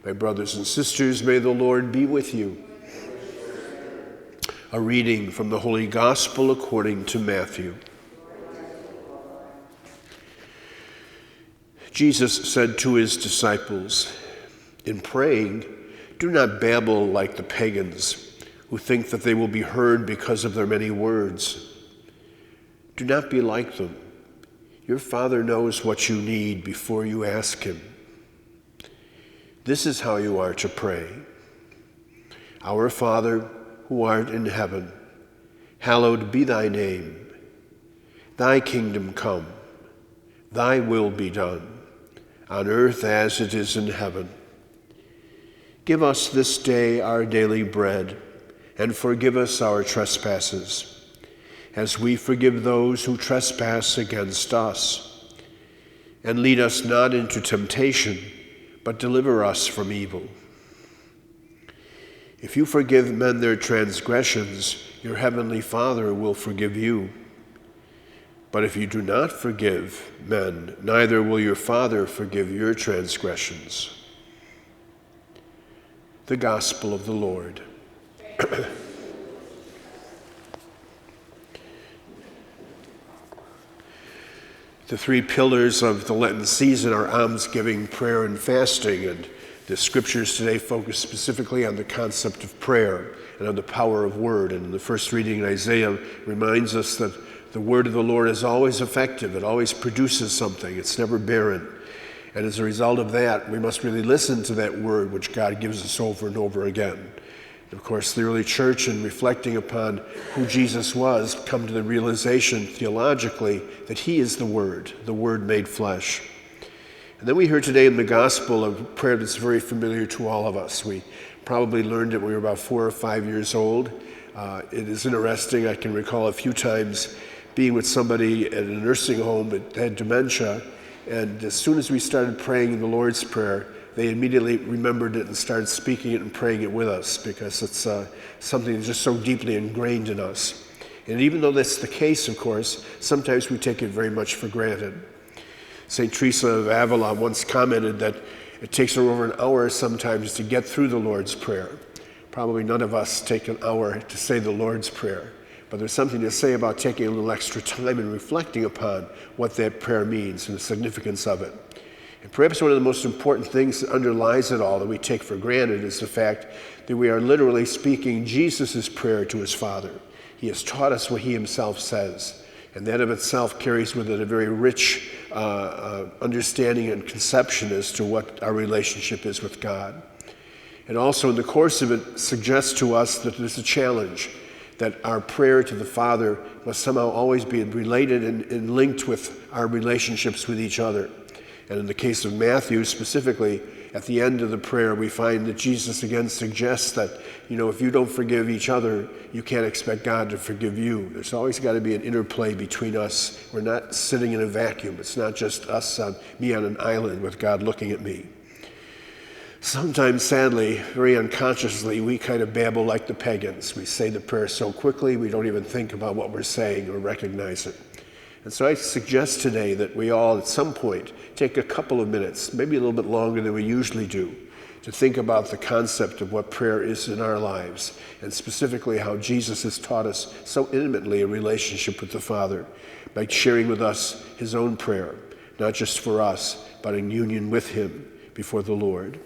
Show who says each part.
Speaker 1: My brothers and sisters, may the Lord be with you. A reading from the Holy Gospel according to Matthew. Jesus said to his disciples, "In praying, do not babble like the pagans, who think that they will be heard because of their many words. Do not be like them. Your Father knows what you need before you ask him. This is how you are to pray. Our Father, who art in heaven, hallowed be thy name. Thy kingdom come. Thy will be done, on earth as it is in heaven. Give us this day our daily bread, and forgive us our trespasses, as we forgive those who trespass against us. And lead us not into temptation, but deliver us from evil. If you forgive men their transgressions, your heavenly Father will forgive you. But if you do not forgive men, neither will your Father forgive your transgressions." The Gospel of the Lord. The three pillars of the Lenten season are almsgiving, prayer, and fasting, and the scriptures today focus specifically on the concept of prayer and on the power of word. And the first reading in Isaiah reminds us that the word of the Lord is always effective. It always produces something. It's never barren. And as a result of that, we must really listen to that word which God gives us over and over again. Of course, the early church, in reflecting upon who Jesus was, come to the realization theologically that he is the Word made flesh. And then we heard today in the gospel a prayer that's very familiar to all of us. We probably learned it when we were about 4 or 5 years old. It is interesting. I can recall a few times being with somebody at a nursing home that had dementia, and as soon as we started praying the Lord's Prayer, they immediately remembered it and started speaking it and praying it with us, because it's something that's just so deeply ingrained in us. And even though that's the case, of course, sometimes we take it very much for granted. St. Teresa of Avila once commented that it takes her over an hour sometimes to get through the Lord's Prayer. Probably none of us take an hour to say the Lord's Prayer, but there's something to say about taking a little extra time and reflecting upon what that prayer means and the significance of it. And perhaps one of the most important things that underlies it all that we take for granted is the fact that we are literally speaking Jesus' prayer to his Father. He has taught us what he himself says, and that of itself carries with it a very rich understanding and conception as to what our relationship is with God. And also in the course of it suggests to us that there's a challenge, that our prayer to the Father must somehow always be related and linked with our relationships with each other. And in the case of Matthew specifically, at the end of the prayer, we find that Jesus again suggests that, if you don't forgive each other, you can't expect God to forgive you. There's always got to be an interplay between us. We're not sitting in a vacuum. It's not just us, me on an island with God looking at me. Sometimes, sadly, very unconsciously, we kind of babble like the pagans. We say the prayer so quickly, we don't even think about what we're saying or recognize it. And so I suggest today that we all, at some point, take a couple of minutes, maybe a little bit longer than we usually do, to think about the concept of what prayer is in our lives, and specifically how Jesus has taught us so intimately a relationship with the Father by sharing with us his own prayer, not just for us, but in union with him before the Lord.